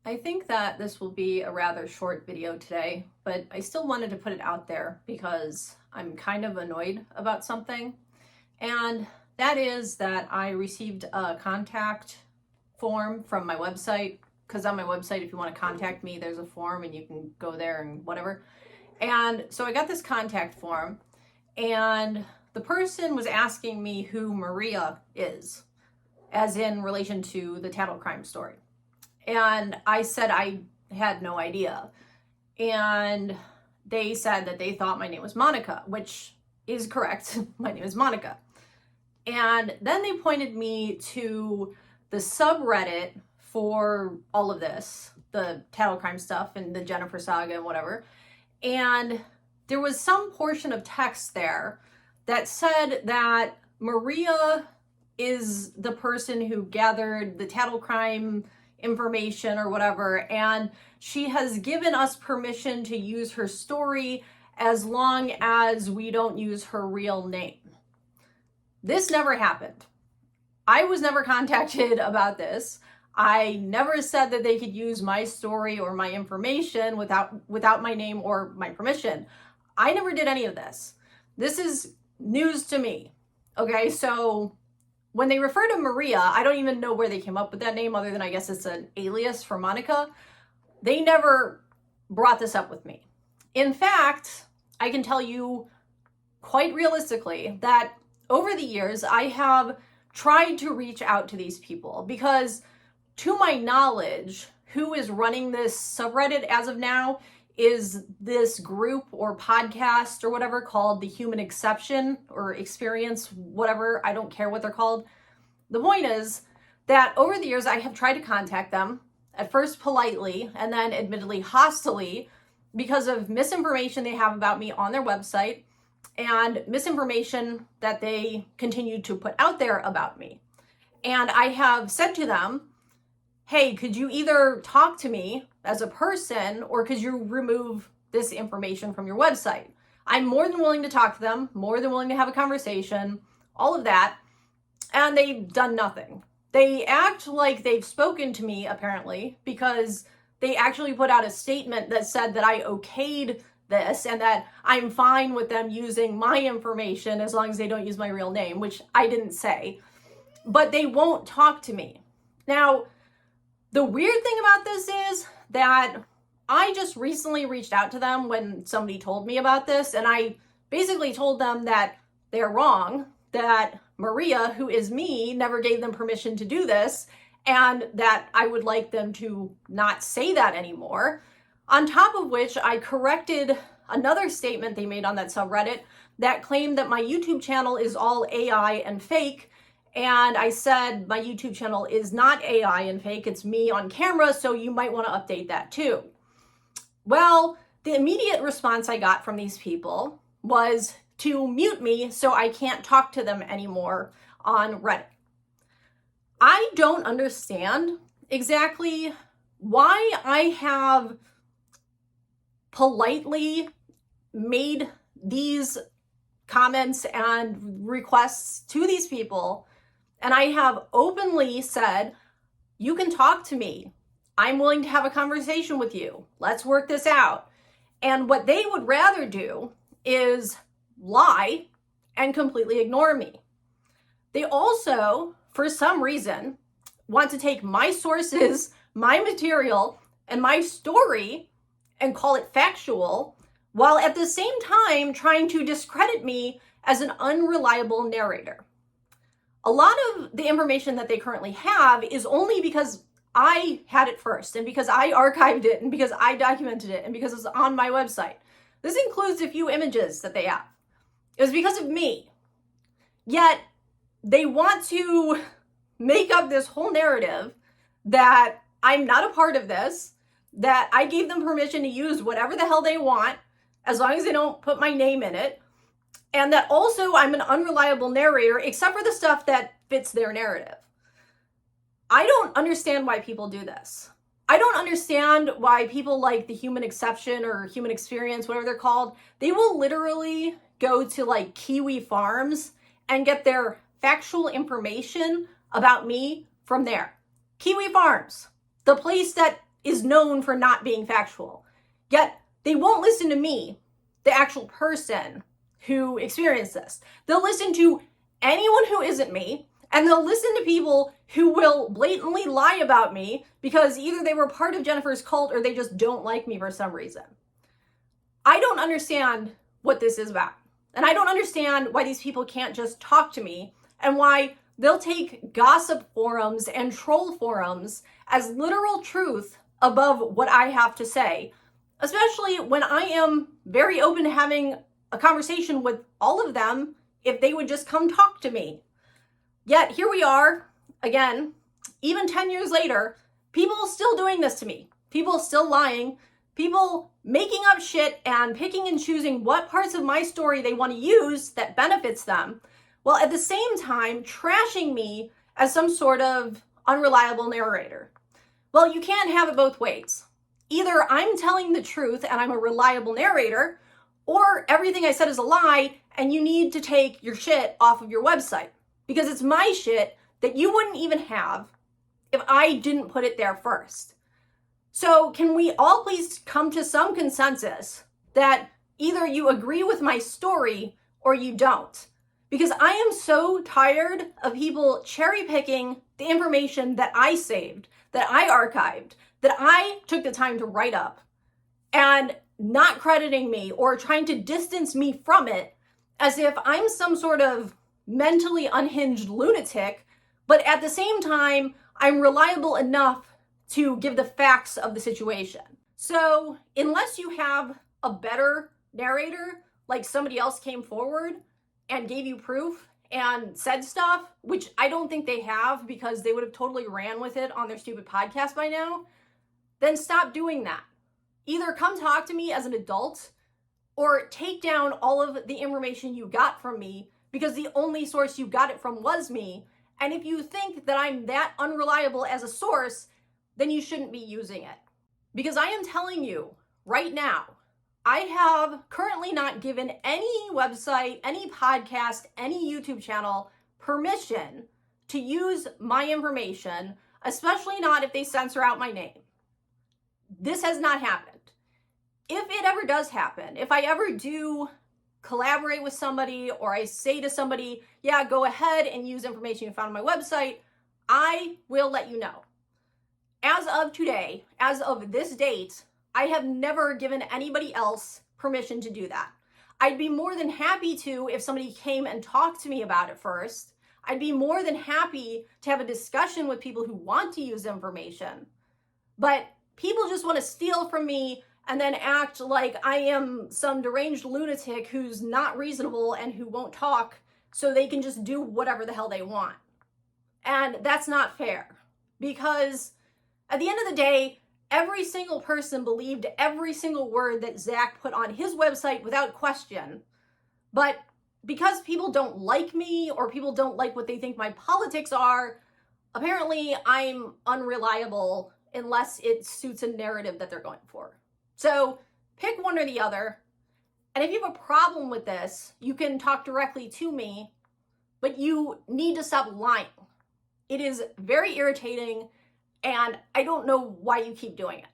I think that this will be a rather short video today, but I still wanted to put it out there because I'm kind of annoyed about something. And that is that I received a contact form from my website, because on my website, if you want to contact me, there's a form and you can go there and whatever. And so I got this contact form, and the person was asking me who Maria is, as in relation to the tattle-crime story. And I said I had no idea. And they said that they thought my name was Monica, which is correct. My name is Monica. And then they pointed me to the subreddit for all of this, the tattle-crime stuff and the Jennifer saga and whatever. And there was some portion of text there that said that Maria is the person who gathered the tattle-crime information or whatever, and she has given us permission to use her story as long as we don't use her real name. This never happened. I was never contacted about this. I never said that they could use my story or my information without my name or my permission. I never did any of this. This is news to me. Okay, so when they refer to Maria, I don't even know where they came up with that name other than I guess it's an alias for Monica. They never brought this up with me. In fact, I can tell you quite realistically that over the years, I have tried to reach out to these people because, to my knowledge, who is running this subreddit as of now is this group or podcast or whatever called the Human Exception or Experience, whatever. I don't care what they're called. The point is that over the years, I have tried to contact them, at first politely and then admittedly hostilely, because of misinformation they have about me on their website and misinformation that they continue to put out there about me. And I have said to them, hey, could you either talk to me as a person or could you remove this information from your website? I'm more than willing to talk to them, more than willing to have a conversation, all of that. And they've done nothing. They act like they've spoken to me, apparently, because they actually put out a statement that said that I okayed this and that I'm fine with them using my information as long as they don't use my real name, which I didn't say. But they won't talk to me. Now, the weird thing about this is that I just recently reached out to them when somebody told me about this, and I basically told them that they're wrong, that Maria, who is me, never gave them permission to do this, and that I would like them to not say that anymore. On top of which, I corrected another statement they made on that subreddit that claimed that my YouTube channel is all AI and fake. And I said my YouTube channel is not AI and fake, it's me on camera, so you might want to update that too. Well, the immediate response I got from these people was to mute me so I can't talk to them anymore on Reddit. I don't understand exactly why I have politely made these comments and requests to these people, and I have openly said, you can talk to me. I'm willing to have a conversation with you. Let's work this out. And what they would rather do is lie and completely ignore me. They also, for some reason, want to take my sources, my material, and my story and call it factual, while at the same time trying to discredit me as an unreliable narrator. A lot of the information that they currently have is only because I had it first, and because I archived it, and because I documented it, and because it's on my website. This includes a few images that they have. It was because of me. Yet, they want to make up this whole narrative that I'm not a part of this, that I gave them permission to use whatever the hell they want, as long as they don't put my name in it, and that also I'm an unreliable narrator, except for the stuff that fits their narrative. I don't understand why people do this. I don't understand why people like the Human Exception or Human Experience, whatever they're called, they will literally go to like Kiwi Farms and get their factual information about me from there. Kiwi Farms, the place that is known for not being factual. Yet they won't listen to me, the actual person who experienced this. They'll listen to anyone who isn't me, and they'll listen to people who will blatantly lie about me because either they were part of Jennifer's cult or they just don't like me for some reason. I don't understand what this is about. And I don't understand why these people can't just talk to me and why they'll take gossip forums and troll forums as literal truth above what I have to say, especially when I am very open to having a conversation with all of them if they would just come talk to me. Yet here we are, again, even 10 years later, people still doing this to me, people still lying, people making up shit and picking and choosing what parts of my story they want to use that benefits them, while at the same time trashing me as some sort of unreliable narrator. Well, you can't have it both ways. Either I'm telling the truth and I'm a reliable narrator, or everything I said is a lie and you need to take your shit off of your website, because it's my shit that you wouldn't even have if I didn't put it there first. So can we all please come to some consensus that either you agree with my story or you don't? Because I am so tired of people cherry picking the information that I saved, that I archived, that I took the time to write up, and not crediting me or trying to distance me from it as if I'm some sort of mentally unhinged lunatic, but at the same time, I'm reliable enough to give the facts of the situation. So unless you have a better narrator, like somebody else came forward and gave you proof and said stuff, which I don't think they have because they would have totally ran with it on their stupid podcast by now, then stop doing that. Either come talk to me as an adult or take down all of the information you got from me because the only source you got it from was me. And if you think that I'm that unreliable as a source, then you shouldn't be using it. Because I am telling you right now, I have currently not given any website, any podcast, any YouTube channel permission to use my information, especially not if they censor out my name. This has not happened. If it ever does happen, if I ever do collaborate with somebody or I say to somebody, yeah, go ahead and use information you found on my website, I will let you know. As of today, as of this date, I have never given anybody else permission to do that. I'd be more than happy to if somebody came and talked to me about it first. I'd be more than happy to have a discussion with people who want to use information. But people just want to steal from me and then act like I am some deranged lunatic who's not reasonable and who won't talk so they can just do whatever the hell they want. And that's not fair, because at the end of the day, every single person believed every single word that Zach put on his website without question. But because people don't like me or people don't like what they think my politics are, apparently I'm unreliable unless it suits a narrative that they're going for. So pick one or the other. And if you have a problem with this, you can talk directly to me, but you need to stop lying. It is very irritating, and I don't know why you keep doing it.